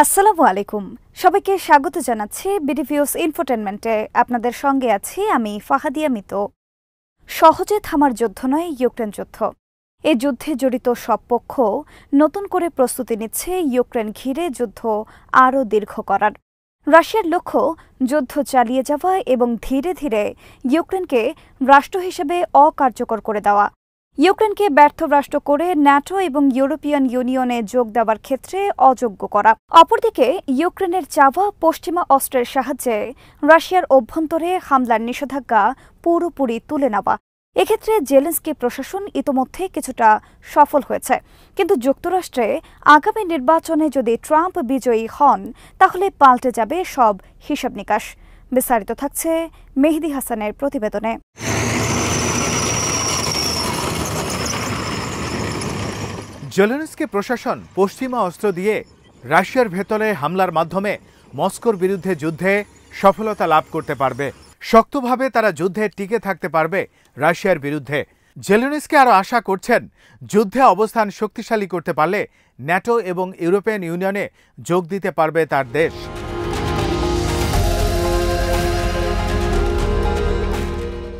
আসসালামু আলাইকুম সবাইকে স্বাগত জানাচ্ছি বিডিভিউস ইনফোটেইনমেন্টে আপনাদের সঙ্গে আছি আমি ফাহাদিয়া মিতো। সহজে থামার যুদ্ধ নয় ইউক্রেন যুদ্ধ। এই যুদ্ধে জড়িত সব পক্ষ নতুন করে প্রস্তুতি নিচ্ছে ইউক্রেন ঘিরে যুদ্ধ আরও দীর্ঘ করার। রাশিয়ার লক্ষ্য যুদ্ধ চালিয়ে যাওয়া এবং ধীরে ধীরে ইউক্রেনকে রাষ্ট্র হিসেবে অকার্যকর করে দেওয়া, ইউক্রেনকে ব্যর্থ রাষ্ট্র করে ন্যাটো এবং ইউরোপিয়ান ইউনিয়নে যোগ দেওয়ার ক্ষেত্রে অযোগ্য করা। অপরদিকে ইউক্রেনের চাওয়া পশ্চিমা অস্ত্রের সাহায্যে রাশিয়ার অভ্যন্তরে হামলার নিষেধাজ্ঞা পুরোপুরি তুলে নেওয়া। এক্ষেত্রে জেলেনস্কি প্রশাসন ইতোমধ্যে কিছুটা সফল হয়েছে, কিন্তু যুক্তরাষ্ট্রে আগামী নির্বাচনে যদি ট্রাম্প বিজয়ী হন তাহলে পাল্টে যাবে সব হিসাব নিকাশ। বিস্তারিত থাকছে মেহেদী হাসানের প্রতিবেদনে। জেলেনস্কি প্রশাসন পশ্চিমা অস্ত্র দিয়ে রাশিয়ার ভেতরে হামলার মাধ্যমে মস্কোর বিরুদ্ধে যুদ্ধে সফলতা লাভ করতে পারবে। শক্তভাবে তারা যুদ্ধে টিকে থাকতে পারবে রাশিয়ার বিরুদ্ধে। জেলেনস্কি আরও আশা করছেন যুদ্ধে অবস্থান শক্তিশালী করতে পারলে ন্যাটো এবং ইউরোপিয়ান ইউনিয়নে যোগ দিতে পারবে তার দেশ।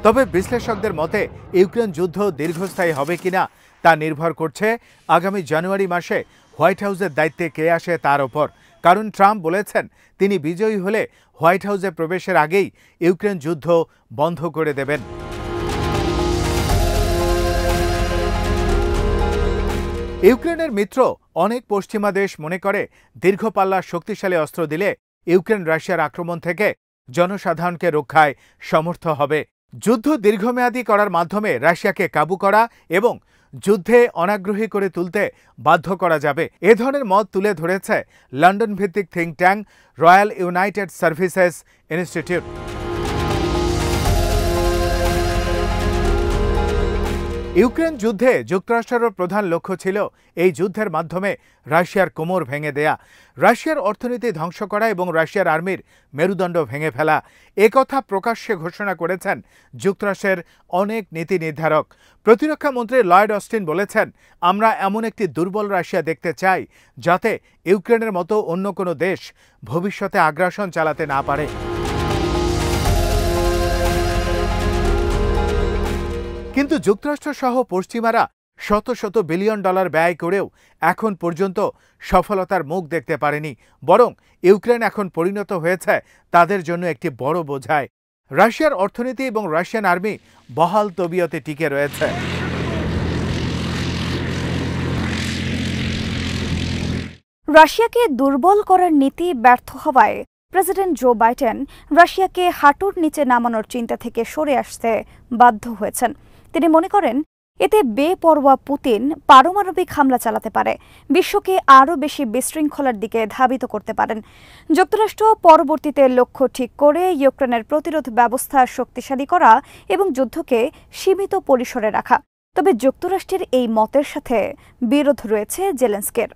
তবে বিশ্লেষকদের মতে ইউক্রেন যুদ্ধ দীর্ঘস্থায়ী হবে কিনা তা নির্ভর করছে আগামী জানুয়ারি মাসে হোয়াইট হাউসের দায়িত্বে কে আসে তার ওপর। কারণ ট্রাম্প বলেছেন তিনি বিজয়ী হলে হোয়াইট হাউসে প্রবেশের আগেই ইউক্রেন যুদ্ধ বন্ধ করে দেবেন। ইউক্রেনের মিত্র অনেক পশ্চিমা দেশ মনে করে দীর্ঘ পাল্লার শক্তিশালী অস্ত্র দিলে ইউক্রেন রাশিয়ার আক্রমণ থেকে জনসাধারণকে রক্ষায় সমর্থ হবে। যুদ্ধ দীর্ঘমেয়াদী করার মাধ্যমে রাশিয়াকে কাবু করা এবং যুদ্ধে অনাগ্রহী করে তুলতে বাধ্য করা যাবে, এ ধরনের মত তুলে ধরেছে লন্ডন ভিত্তিক think tank royal United services institute. Ukraine যুদ্ধে যুক্তরাষ্ট্রের প্রধান লক্ষ্য ছিল এই যুদ্ধের মাধ্যমে রাশিয়ার কোমর ভেঙে দেয়া, রাশিয়ার অর্থনীতি ধ্বংস করা এবং রাশিয়ার আর্মির মেরুদণ্ড ভেঙে ফেলা। একথা প্রকাশ্যে ঘোষণা করেছেন যুক্তরাষ্ট্রের অনেক নীতি নির্ধারক। প্রতিরক্ষা মন্ত্রী লয়েড অস্টিন বলেছেন, আমরা এমন একটি দুর্বল রাশিয়া দেখতে চাই যাতে ইউক্রেনের মতো অন্য কোনো দেশ ভবিষ্যতে আগ্রাসন চালাতে না পারে। কিন্তু যুক্তরাষ্ট্র সহ পশ্চিমারা শত শত বিলিয়ন ডলার ব্যয় করেও এখন পর্যন্ত সফলতার মুখ দেখতে পারেনি, বরং ইউক্রেন এখন পরিণত হয়েছে তাদের জন্য একটি বড় বোঝায়। রাশিয়ার অর্থনীতি এবং রাশিয়ান আর্মি বহাল তবিয়তে টিকে রয়েছে। রাশিয়াকে দুর্বল করার নীতি ব্যর্থ হওয়ায় প্রেসিডেন্ট জো বাইডেন রাশিয়াকে হাঁটুর নিচে নামানোর চিন্তা থেকে সরে আসতে বাধ্য হয়েছেন। তিনি মনে করেন এতে বেপরোয়া পুতিন পারমাণবিক হামলা চালাতে পারে, বিশ্বকে আরও বেশি বিশৃঙ্খলার দিকে ধাবিত করতে পারেন। যুক্তরাষ্ট্র পরবর্তীতে লক্ষ্য ঠিক করে ইউক্রেনের প্রতিরোধ ব্যবস্থা শক্তিশালী করা এবং যুদ্ধকে সীমিত পরিসরে রাখা। তবে যুক্তরাষ্ট্রের এই মতের সাথে বিরোধ রয়েছে জেলেনস্কির।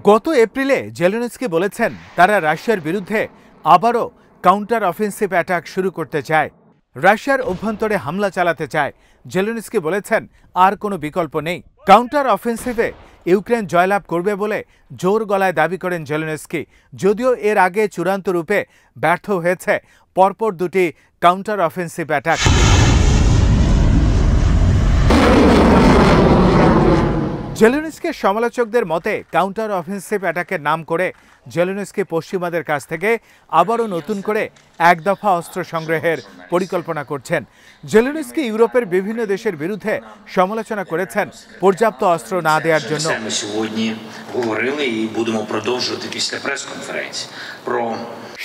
গত এপ্রিলে জেলেনস্কি বলেছেন তারা রাশিয়ার বিরুদ্ধে আবারও কাউন্টার অফেন্সিভ অ্যাটাক শুরু করতে চায়, রাশিয়ার অভ্যন্তরে হামলা চালাতে চায়। জেলেনস্কি বলেছেন আর কোনো বিকল্প নেই, কাউন্টার অফেন্সিভে ইউক্রেন জয়লাভ করবে বলে জোর গলায় দাবি করেন জেলেনস্কি। যদিও এর আগে চূড়ান্ত রূপে ব্যর্থ হয়েছে পরপর দুটি কাউন্টার অফেন্সিভ অ্যাটাক। জেলেনস্কির সমালোচকদের মতে কাউন্টার অফেন্সিভ অ্যাটাকের নাম করে জেলেনস্কি পশ্চিমাদের কাছ থেকে আবারও নতুন করে এক দফা অস্ত্র সংগ্রহের পরিকল্পনা করছেন। জেলেনস্কি ইউরোপের বিভিন্ন দেশের বিরুদ্ধে সমালোচনা করেছেন পর্যাপ্ত অস্ত্র না দেওয়ার জন্য।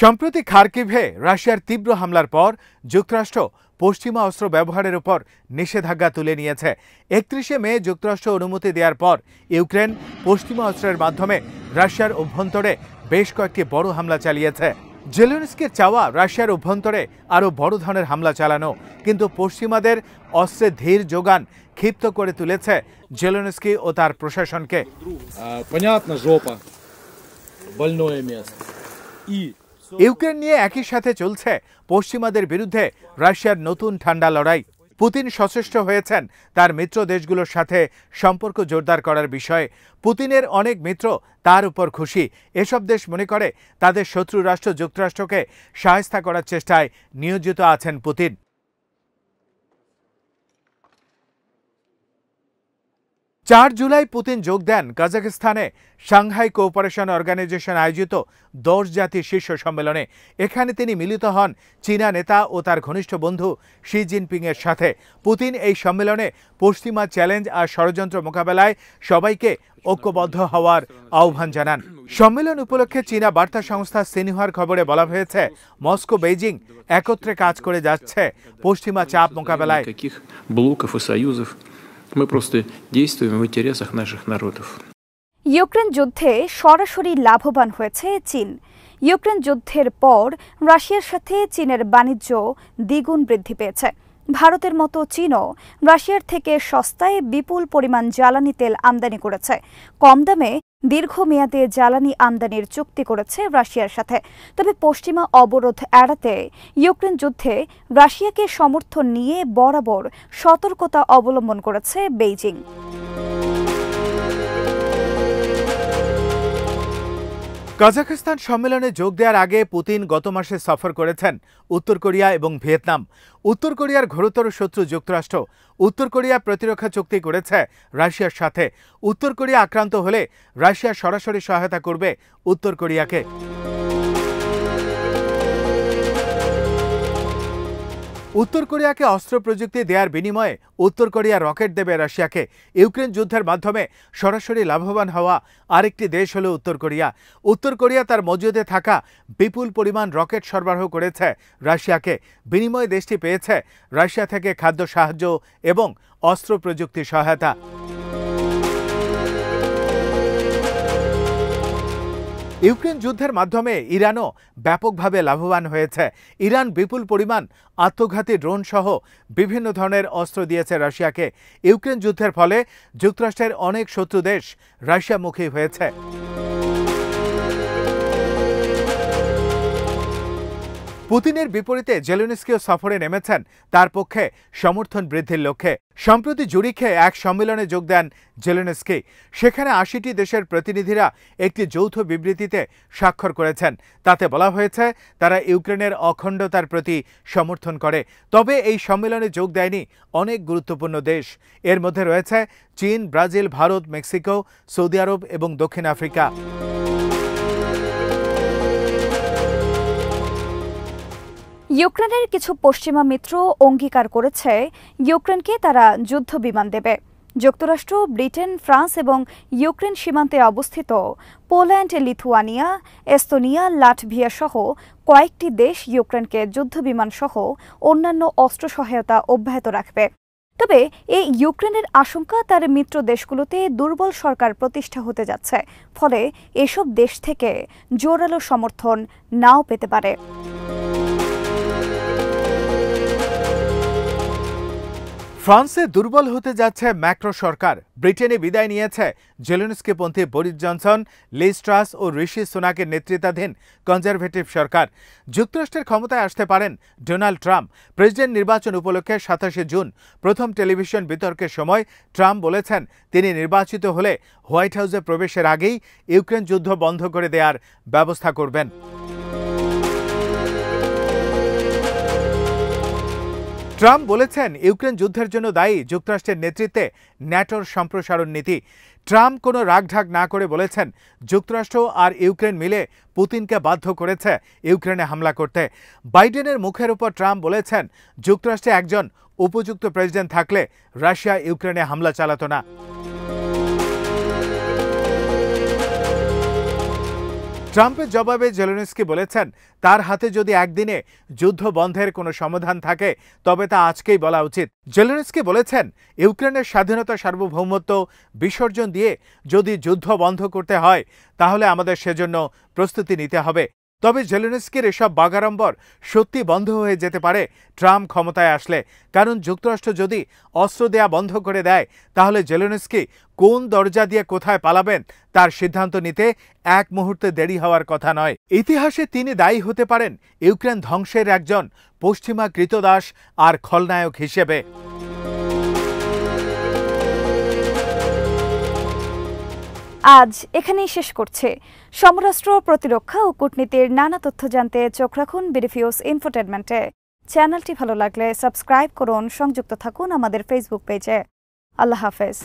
সম্প্রতি খার্কিভে রাশিয়ার তীব্র হামলার পর যুক্তরাষ্ট্র পশ্চিমা অস্ত্র ব্যবহারের উপর নিষেধাজ্ঞা তুলে নিয়েছে। 31শে মে যুক্তরাষ্ট্র অনুমতি দেওয়ার পর ইউক্রেন পশ্চিমা অস্ত্রের মাধ্যমে রাশিয়ার অভ্যন্তরে বেশ কয়েকটি বড় হামলা চালিয়েছে। জেলেনস্কির চাওয়া রাশিয়ার অভ্যন্তরে আরও বড় ধরনের হামলা চালানো, কিন্তু পশ্চিমাদের অস্ত্রের ধীর যোগান ক্ষিপ্ত করে তুলেছে জেলেনস্কি ও তার প্রশাসনকে। ইউক্রেন নিয়ে একই সাথে চলছে পশ্চিমাদের বিরুদ্ধে রাশিয়ার নতুন ঠান্ডা লড়াই। পুতিন সচেষ্ট হয়েছেন তার মিত্র দেশগুলোর সাথে সম্পর্ক জোরদার করার বিষয়ে। পুতিনের অনেক মিত্র তার উপর খুশি। এসব দেশ মনে করে তাদের শত্রু রাষ্ট্র যুক্তরাষ্ট্রকে শায়েস্তা করার চেষ্টায় নিয়োজিত আছেন পুতিন। 4 জুলাই পুতিন যোগ দেন কাজাখস্তানে সাংহাই কোঅপারেশন অর্গানাইজেশন আয়োজিত 10 জাতির শীর্ষ সম্মেলনে। এখানে তিনি মিলিত হন চীনা নেতা ও তার ঘনিষ্ঠ বন্ধু শি জিনপিংয়ের সাথে। পুতিন এই সম্মেলনে পশ্চিমা চ্যালেঞ্জ আর ষড়যন্ত্র মোকাবেলায় সবাইকে ঐক্যবদ্ধ হওয়ার আহ্বান জানান। সম্মেলন উপলক্ষে চীনা বার্তা সংস্থা সিনহুয়ার খবরে বলা হয়েছে, মস্কো বেইজিং একত্রে কাজ করে যাচ্ছে পশ্চিমা চাপ মোকাবেলায়। Мы просто действуем в интересах наших народов. ইউক্রেন যুদ্ধে সরাসরি লাভবান হয়েছে চীন। ইউক্রেন যুদ্ধের পর রাশিয়ার সাথে চীনের বাণিজ্য দ্বিগুণ বৃদ্ধি পেয়েছে। ভারতের মতো চীনও রাশিয়ার থেকে সস্তায় বিপুল পরিমাণ জ্বালানি তেল আমদানি করেছে। কম দামে দীর্ঘমেয়াদে জ্বালানি আমদানির চুক্তি করেছে রাশিয়ার সাথে। তবে পশ্চিমা অবরোধ এড়াতে ইউক্রেন যুদ্ধে রাশিয়াকে সমর্থন নিয়ে বরাবর সতর্কতা অবলম্বন করেছে বেইজিং। কাজাখস্তান সম্মেলনে যোগ দেওয়ার আগে পুতিন গত মাসে সফর করেছেন উত্তর কোরিয়া এবং ভিয়েতনাম। উত্তর কোরিয়ার ঘোরতর শত্রু যুক্তরাষ্ট্র। উত্তর কোরিয়া প্রতিরক্ষা চুক্তি করেছে রাশিয়ার সাথে। উত্তর কোরিয়া আক্রান্ত হলে রাশিয়া সরাসরি সহায়তা করবে উত্তর কোরিয়াকে। উত্তর কোরিয়াকে অস্ত্র প্রযুক্তি দেওয়ার বিনিময়ে উত্তর কোরিয়া রকেট দেবে রাশিয়াকে। ইউক্রেন যুদ্ধের মাধ্যমে সরাসরি লাভবান হওয়া আরেকটি দেশ হল উত্তর কোরিয়া। উত্তর কোরিয়া তার মজুদে থাকা বিপুল পরিমাণ রকেট সরবরাহ করেছে রাশিয়াকে। বিনিময়ে দেশটি পেয়েছে রাশিয়া থেকে খাদ্য সাহায্য এবং অস্ত্র প্রযুক্তি সহায়তা। ইউক্রেন যুদ্ধের মাধ্যমে ইরানও ব্যাপকভাবে লাভবান হয়েছে। ইরান বিপুল পরিমাণ আত্মঘাতী ড্রোন সহ বিভিন্ন ধরনের অস্ত্র দিয়েছে রাশিয়াকে। ইউক্রেন যুদ্ধের ফলে যুক্তরাষ্ট্রের অনেক শত্রু দেশ রাশিয়ামুখী হয়েছে। পুতিনের বিপরীতে জেলেনস্কিও সফরে নেমেছেন তার পক্ষে সমর্থন বৃদ্ধির লক্ষ্যে। সম্প্রতি জুরিখে এক সম্মেলনে যোগ দেন জেলেনস্কি। সেখানে 80টি দেশের প্রতিনিধিরা একটি যৌথ বিবৃতিতে স্বাক্ষর করেছেন। তাতে বলা হয়েছে তারা ইউক্রেনের অখণ্ডতার প্রতি সমর্থন করে। তবে এই সম্মেলনে যোগ দেয়নি অনেক গুরুত্বপূর্ণ দেশ। এর মধ্যে রয়েছে চীন, ব্রাজিল, ভারত, মেক্সিকো, সৌদি আরব এবং দক্ষিণ আফ্রিকা। ইউক্রেনের কিছু পশ্চিমা মিত্র অঙ্গীকার করেছে ইউক্রেনকে তারা যুদ্ধ বিমান দেবে। যুক্তরাষ্ট্র, ব্রিটেন, ফ্রান্স এবং ইউক্রেন সীমান্তে অবস্থিত পোল্যান্ড, লিথুয়ানিয়া, এস্তোনিয়া, লাটভিয়া সহ কয়েকটি দেশ ইউক্রেনকে যুদ্ধবিমান সহ অন্যান্য অস্ত্র সহায়তা অব্যাহত রাখবে। তবে এই ইউক্রেনের আশঙ্কা তার মিত্র দেশগুলোতে দুর্বল সরকার প্রতিষ্ঠা হতে যাচ্ছে, ফলে এসব দেশ থেকে জোরালো সমর্থন নাও পেতে পারে। ফ্রান্সে দুর্বল হতে যাচ্ছে ম্যাক্রো সরকার। ব্রিটেনে বিদায় নিয়েছে জেলেনস্কিপন্থী বরিস জনসন, লিজ ট্রাস ও ঋষি সুনাকের নেতৃত্বাধীন কনজারভেটিভ সরকার। যুক্তরাষ্ট্রের ক্ষমতায় আসতে পারেন ডোনাল্ড ট্রাম্প। প্রেসিডেন্ট নির্বাচন উপলক্ষে 27 জুন প্রথম টেলিভিশন বিতর্কের সময় ট্রাম্প বলেছেন তিনি নির্বাচিত হলে হোয়াইট হাউসে প্রবেশের আগেই ইউক্রেন যুদ্ধ বন্ধ করে দেওয়ার ব্যবস্থা করবেন। ট্রাম্প বলেছেন ইউক্রেন যুদ্ধের জন্য দায়ী যুক্তরাষ্ট্রের নেতৃত্বে ন্যাটোর সম্প্রসারণ নীতি। ট্রাম্প কোনো রাগঢাক না করে বলেছেন যুক্তরাষ্ট্র আর ইউক্রেন মিলে পুতিনকে বাধ্য করেছে ইউক্রেনে হামলা করতে। বাইডেনের মুখের উপর ট্রাম্প বলেছেন যুক্তরাষ্ট্রে একজন উপযুক্ত প্রেসিডেন্ট থাকলে রাশিয়া ইউক্রেনে হামলা চালাতো না। ট্রাম্পের জবাবে জেলেনস্কি বলেছেন তার হাতে যদি একদিনে যুদ্ধ বন্ধের কোনো সমাধান থাকে তবে তা আজকেই বলা উচিত। জেলেনস্কি বলেছেন ইউক্রেনের স্বাধীনতা সার্বভৌমত্ব বিসর্জন দিয়ে যদি যুদ্ধ বন্ধ করতে হয় তাহলে আমাদের সেজন্য প্রস্তুতি নিতে হবে। তবে জেলেনস্কির এসব বাগাড়ম্বর সত্যি বন্ধ হয়ে যেতে পারে ট্রাম্প ক্ষমতায় আসলে, কারণ যুক্তরাষ্ট্র যদি অস্ত্র দেয়া বন্ধ করে দেয় তাহলে জেলেনস্কি কোন দরজা দিয়ে কোথায় পালাবেন তার সিদ্ধান্ত নিতে এক মুহূর্তে দেরি হওয়ার কথা নয়। ইতিহাসে তিনি দায়ী হতে পারেন ইউক্রেন ধ্বংসের একজন পশ্চিমা কৃতদাস আর খলনায়ক হিসেবে। আজ এখানেই শেষ করছে। সমরাষ্ট্র, প্রতিরক্ষা ও কূটনীতির নানা তথ্য জানতে চোখ রাখুন বিডিফিউজ ইনফোটেনমেন্টে। চ্যানেলটি ভালো লাগলে সাবস্ক্রাইব করুন, সংযুক্ত থাকুন আমাদের ফেসবুক পেজে। আল্লাহ হাফেজ।